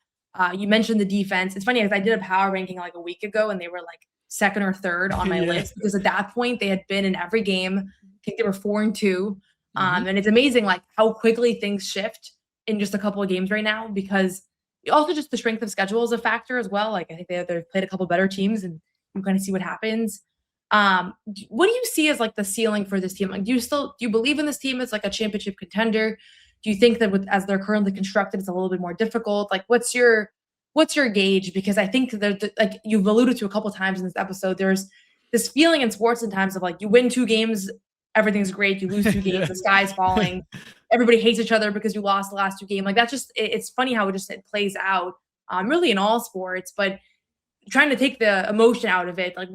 You mentioned the defense. It's funny because I did a power ranking like a week ago, and they were like second or third on my list, because at that point they had been in every game. I think they were 4-2. And it's amazing like how quickly things shift in just a couple of games right now, because also just the strength of schedule is a factor as well. Like, I think they've played a couple better teams, and you kind of see what happens. What do you see as like the ceiling for this team? Like, do you believe in this team as like a championship contender? Do you think that as they're currently constructed, it's a little bit more difficult? Like, what's your gauge? Because I think that, like you've alluded to a couple of times in this episode, there's this feeling in sports in times of like, you win 2 games, everything's great. You lose 2 games, the sky's falling. Everybody hates each other because you lost the last 2 games. Like, that's just, it's funny how it plays out really in all sports, but trying to take the emotion out of it. Like,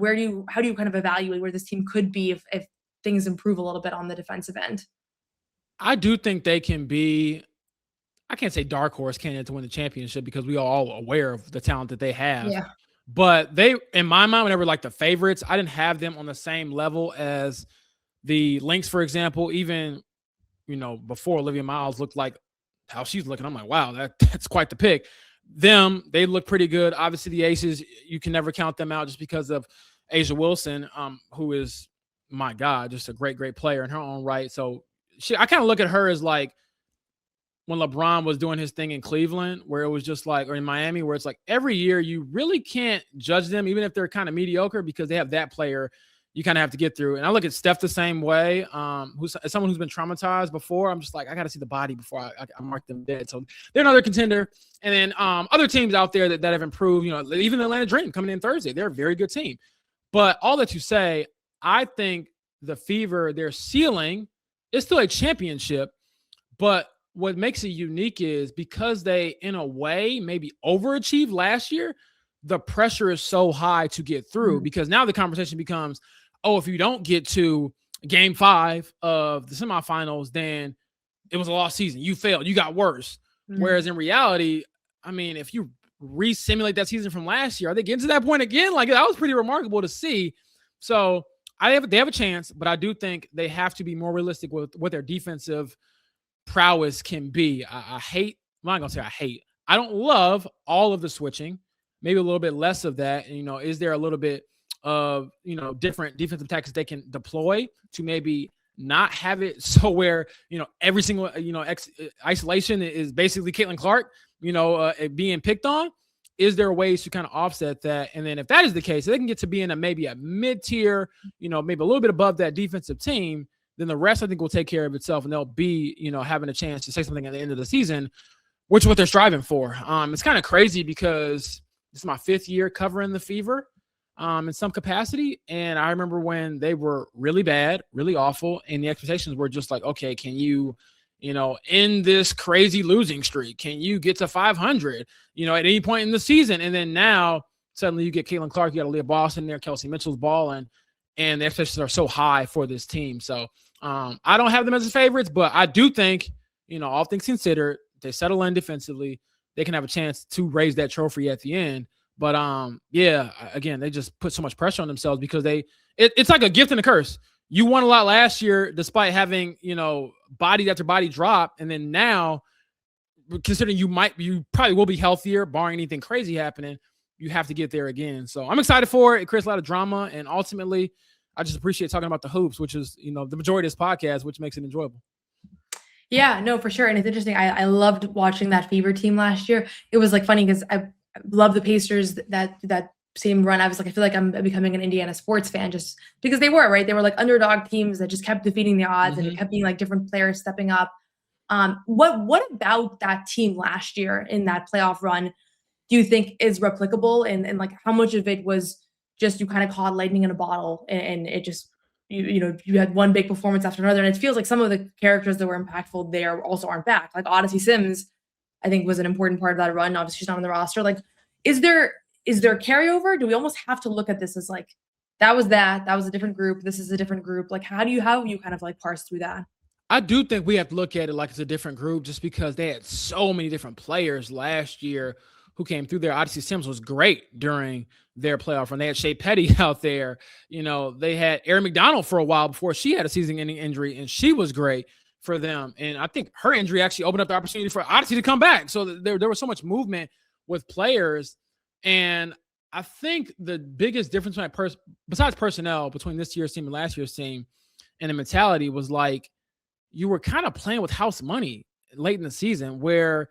how do you kind of evaluate where this team could be if things improve a little bit on the defensive end? I do think they can be, I can't say dark horse candidate to win the championship, because we are all aware of the talent that they have. Yeah. But they, in my mind, whenever like the favorites, I didn't have them on the same level as the Lynx, for example. Even, before Olivia Miles looked like how she's looking, I'm like, wow, that's quite the pick. They look pretty good. Obviously, the Aces, you can never count them out just because of Asia Wilson, who is, my God, just a great, great player in her own right. So I kind of look at her as like when LeBron was doing his thing in Cleveland, where it was just like, or in Miami, where it's like every year you really can't judge them, even if they're kind of mediocre, because they have that player you kind of have to get through. And I look at Steph the same way. Who's someone who's been traumatized before. I'm just like, I got to see the body before I mark them dead. So they're another contender. And then other teams out there that have improved, even the Atlanta Dream coming in Thursday, they're a very good team. But all that you say, I think the Fever, their ceiling is still a championship. But what makes it unique is because they, in a way, maybe overachieved last year, the pressure is so high to get through, because now the conversation becomes, oh, if you don't get to game 5 of the semifinals, then it was a lost season. You failed. You got worse. Whereas in reality, I mean, if you re-simulate that season from last year, are they getting to that point again? Like, that was pretty remarkable to see. So they have a chance, but I do think they have to be more realistic with what their defensive prowess can be. I'm not going to say I hate. I don't love all of the switching. Maybe a little bit less of that. And, is there a little bit of, different defensive tactics they can deploy to maybe not have it so where, every single, isolation is basically Caitlin Clark, being picked on? Is there ways to kind of offset that? And then if that is the case, if they can get to being maybe a mid-tier, maybe a little bit above that defensive team, then the rest I think will take care of itself, and they'll be, having a chance to say something at the end of the season, which is what they're striving for. It's kind of crazy because this is my 5th year covering the Fever in some capacity. And I remember when they were really bad, really awful, and the expectations were just like, okay, can you, in this crazy losing streak? Can you get to 500, at any point in the season? And then now suddenly you get Caitlin Clark, you got Aaliyah Boston there, Kelsey Mitchell's balling, and the expectations are so high for this team. So I don't have them as favorites, but I do think, all things considered, they settle in defensively, they can have a chance to raise that trophy at the end. But again, they just put so much pressure on themselves because it's like a gift and a curse. You won a lot last year despite having, body after body drop. And then now, considering you probably will be healthier, barring anything crazy happening, you have to get there again. So I'm excited for it. It creates a lot of drama. And ultimately, I just appreciate talking about the hoops, which is, the majority of this podcast, which makes it enjoyable. Yeah, no, for sure. And it's interesting. I loved watching that Fever team last year. It was like funny because I love the Pacers that same run. I was like, I feel like I'm becoming an Indiana sports fan just because they were, right? They were like underdog teams that just kept defeating the odds and it kept being like different players stepping up. What about that team last year in that playoff run do you think is replicable? And like how much of it was just you kind of caught lightning in a bottle and it just you had one big performance after another. And it feels like some of the characters that were impactful there also aren't back. Like Odyssey Sims, I think was an important part of that run. Obviously she's not on the roster. Like, is there carryover? Do we almost have to look at this as like, that was a different group. This is a different group. Like, how do you kind of like parse through that? I do think we have to look at it like it's a different group just because they had so many different players last year who came through there. Odyssey Sims was great during their playoff run. They had Shea Petty out there. They had Erin McDonald for a while before she had a season-ending injury, and she was great for them. And I think her injury actually opened up the opportunity for Odyssey to come back. So there was so much movement with players. And I think the biggest difference besides personnel between this year's team and last year's team and the mentality was like you were kind of playing with house money late in the season where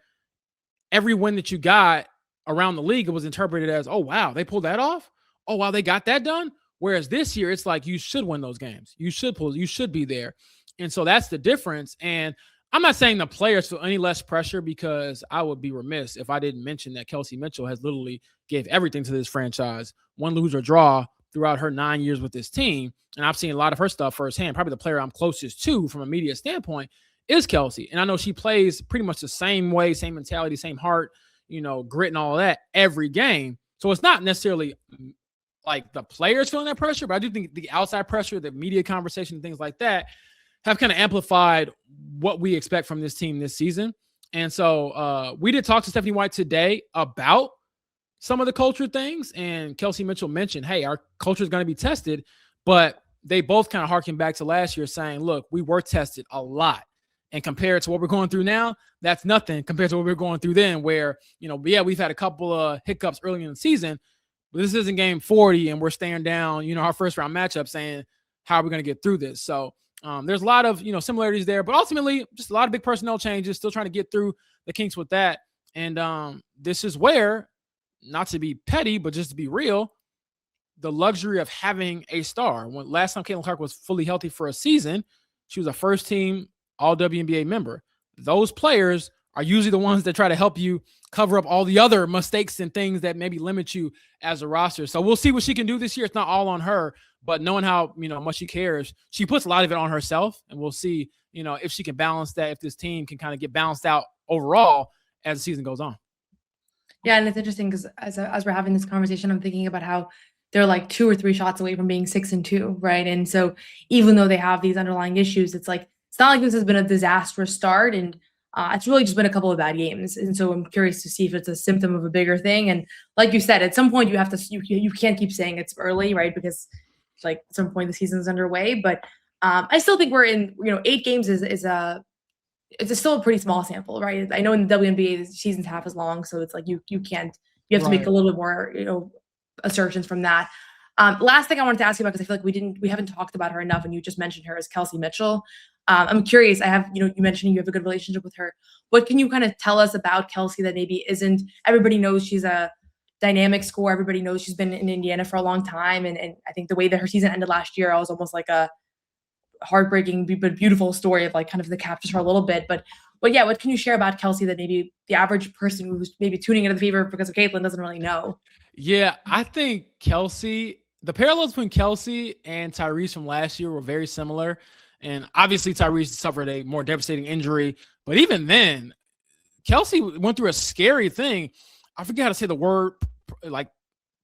every win that you got around the league, it was interpreted as, oh, wow, they pulled that off. Oh, wow, they got that done. Whereas this year, it's like you should win those games. You should be there. And so that's the difference. And I'm not saying the players feel any less pressure because I would be remiss if I didn't mention that Kelsey Mitchel has literally gave everything to this franchise, one lose or draw throughout her 9 years with this team. And I've seen a lot of her stuff firsthand. Probably the player I'm closest to from a media standpoint is Kelsey. And I know she plays pretty much the same way, same mentality, same heart, grit and all of that every game. So it's not necessarily like the players feeling that pressure, but I do think the outside pressure, the media conversation, things like that have kind of amplified what we expect from this team this season. And so we did talk to Stephanie White today about some of the culture things. And Kelsey Mitchel mentioned, hey, our culture is going to be tested, but they both kind of harken back to last year saying, look, we were tested a lot. And compared to what we're going through now, that's nothing compared to what we were going through then where, we've had a couple of hiccups early in the season, but this isn't game 40 and we're staring down, our first round matchup saying, how are we going to get through this? So there's a lot of, similarities there, but ultimately just a lot of big personnel changes, still trying to get through the kinks with that. And this is where, not to be petty, but just to be real, the luxury of having a star. When last time Caitlin Clark was fully healthy for a season, she was a first team all WNBA member. Those players are usually the ones that try to help you cover up all the other mistakes and things that maybe limit you as a roster. So we'll see what she can do this year. It's not all on her, but knowing how, much she cares, she puts a lot of it on herself, and we'll see, if she can balance that, if this team can kind of get balanced out overall as the season goes on. Yeah. And it's interesting because as we're having this conversation, I'm thinking about how they're like 2 or 3 shots away from being 6-2. Right. And so even though they have these underlying issues, it's like, it's not like this has been a disastrous start, and it's really just been a couple of bad games. And so I'm curious to see if it's a symptom of a bigger thing. And like you said, at some point you have to, you can't keep saying it's early, right? Because like at some point the season's underway, but I still think we're in, 8 games is still a pretty small sample, right? I know in the WNBA the season's half as long, so it's like you have to make a little bit more, assertions from that. Last thing I wanted to ask you about, because I feel like we haven't talked about her enough, and you just mentioned her, is Kelsey Mitchel. I'm curious. I have, you mentioned you have a good relationship with her. What can you kind of tell us about Kelsey that maybe isn't? Everybody knows she's a dynamic scorer. Everybody knows she's been in Indiana for a long time, and I think the way that her season ended last year, I was almost like a heartbreaking but beautiful story of like kind of the captures her a little bit. But yeah, what can you share about Kelsey that maybe the average person who's maybe tuning into the Fever because of Caitlin doesn't really know? Yeah, I think Kelsey, the parallels between Kelsey and Tyrese from last year were very similar. And obviously Tyrese suffered a more devastating injury. But even then, Kelsey went through a scary thing. I forget how to say the word like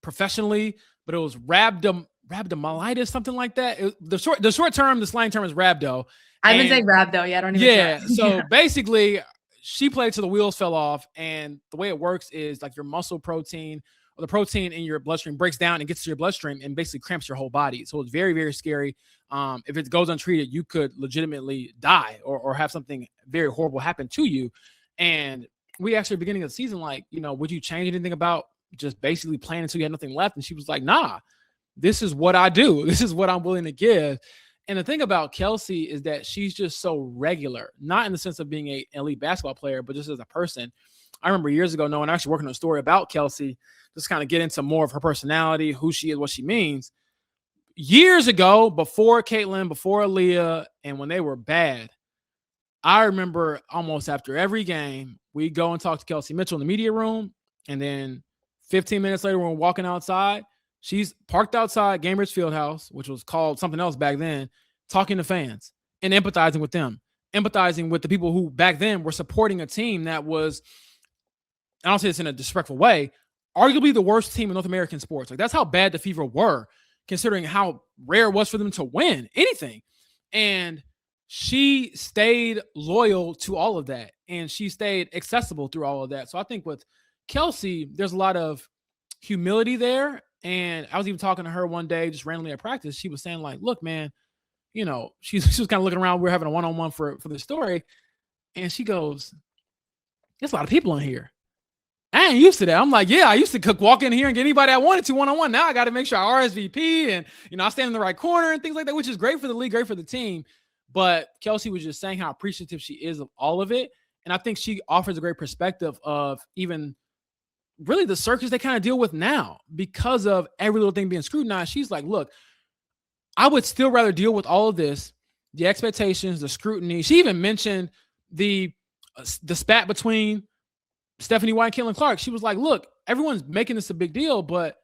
professionally, but it was rhabdomyolysis, something like that. The short term, the slang term is rhabdo. I've been saying rhabdo. Yeah, I don't even Yeah. try. So basically, she played till the wheels fell off. And the way it works is like your muscle protein or the protein in your bloodstream breaks down and gets to your bloodstream and basically cramps your whole body. So it's very, very scary. If it goes untreated, you could legitimately die or have something very horrible happen to you. And we asked her at the beginning of the season, like, would you change anything about just basically playing until you had nothing left? And she was like, nah, this is what I do. This is what I'm willing to give. And the thing about Kelsey is that she's just so regular, not in the sense of being an elite basketball player, but just as a person. I remember years ago, Noah, and actually working on a story about Kelsey, just kind of get into more of her personality, who she is, what she means. Years ago, before Caitlin, before Aaliyah, and when they were bad, I remember almost after every game, we go and talk to Kelsey Mitchel in the media room, and then 15 minutes later, when we're walking outside, she's parked outside Gainbridge Fieldhouse, which was called something else back then, talking to fans and empathizing with them, empathizing with the people who back then were supporting a team that was, I don't say this in a disrespectful way, arguably the worst team in North American sports. Like, that's how bad the Fever were, considering how rare it was for them to win anything. And she stayed loyal to all of that, and she stayed accessible through all of that. So I think with Kelsey, there's a lot of humility there. And I was even talking to her one day, just randomly at practice. She was saying, like, look, man, she was kind of looking around. We were having a one-on-one for the story. And she goes, there's a lot of people in here. I ain't used to that. I'm like, yeah, I used to walk in here and get anybody I wanted to one-on-one. Now I got to make sure I RSVP and, I stand in the right corner and things like that, which is great for the league, great for the team. But Kelsey was just saying how appreciative she is of all of it. And I think she offers a great perspective of even really the circus they kind of deal with now because of every little thing being scrutinized. She's like, look, I would still rather deal with all of this, the expectations, the scrutiny. She even mentioned the spat between Stephanie White and Caitlin Clark. She was like, look, everyone's making this a big deal, but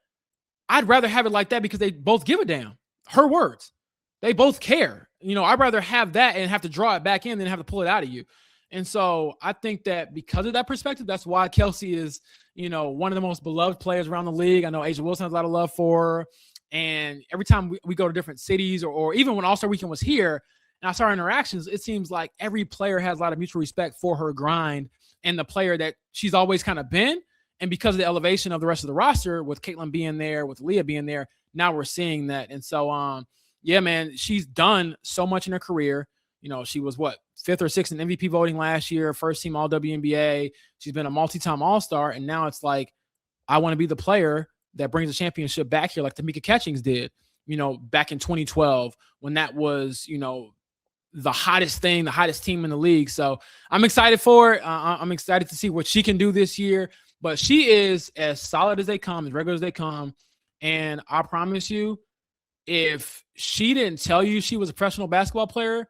I'd rather have it like that because they both give a damn. Her words. They both care. I'd rather have that and have to draw it back in than have to pull it out of you. And so I think that because of that perspective, that's why Kelsey is, one of the most beloved players around the league. I know Asia Wilson has a lot of love for her. And every time we go to different cities or even when All-Star Weekend was here and I saw our interactions, it seems like every player has a lot of mutual respect for her grind and the player that she's always kind of been. And because of the elevation of the rest of the roster, with Caitlin being there, with Leah being there, now we're seeing that. And so, yeah, man, she's done so much in her career. She was 5th or 6th in MVP voting last year, first team all WNBA. She's been a multi-time All-Star. And now it's like, I want to be the player that brings the championship back here like Tamika Catchings did, back in 2012 when that was, the hottest thing, the hottest team in the league. So I'm excited for it. I'm excited to see what she can do this year. But she is as solid as they come, as regular as they come. And I promise you, if she didn't tell you she was a professional basketball player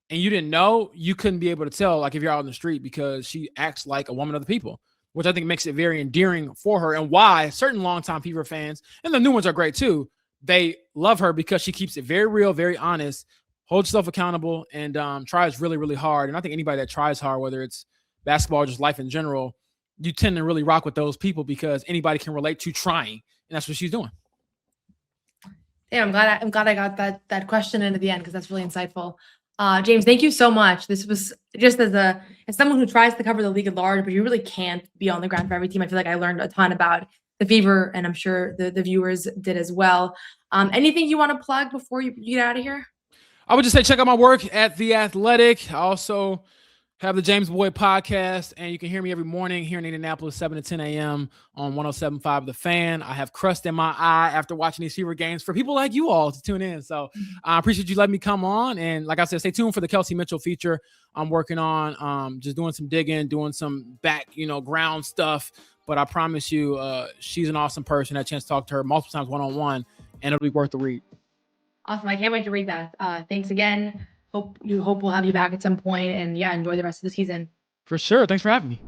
and you didn't know, you couldn't be able to tell, like if you're out on the street, because she acts like a woman of the people, which I think makes it very endearing for her and why certain longtime Fever fans, and the new ones are great too, they love her because she keeps it very real, very honest, holds herself accountable, and tries really, really hard. And I think anybody that tries hard, whether it's basketball or just life in general, you tend to really rock with those people because anybody can relate to trying. And that's what she's doing. Yeah, I'm glad I got that question in at the end because that's really insightful. James, thank you so much. This was just as someone who tries to cover the league at large, but you really can't be on the ground for every team. I feel like I learned a ton about the Fever, and I'm sure the viewers did as well. Anything you want to plug before you get out of here? I would just say check out my work at The Athletic. I also have the James Boyd podcast, and you can hear me every morning here in Indianapolis, 7 to 10 a.m. on 107.5 The Fan. I have crust in my eye after watching these Fever games for people like you all to tune in. So I appreciate you letting me come on. And like I said, stay tuned for the Kelsey Mitchel feature I'm working on, just doing some digging, doing some back, ground stuff. But I promise you, she's an awesome person. I had a chance to talk to her multiple times one-on-one, and it'll be worth the read. Awesome. I can't wait to read that. Thanks again. Hope we'll have you back at some point, and yeah, enjoy the rest of the season. For sure. Thanks for having me.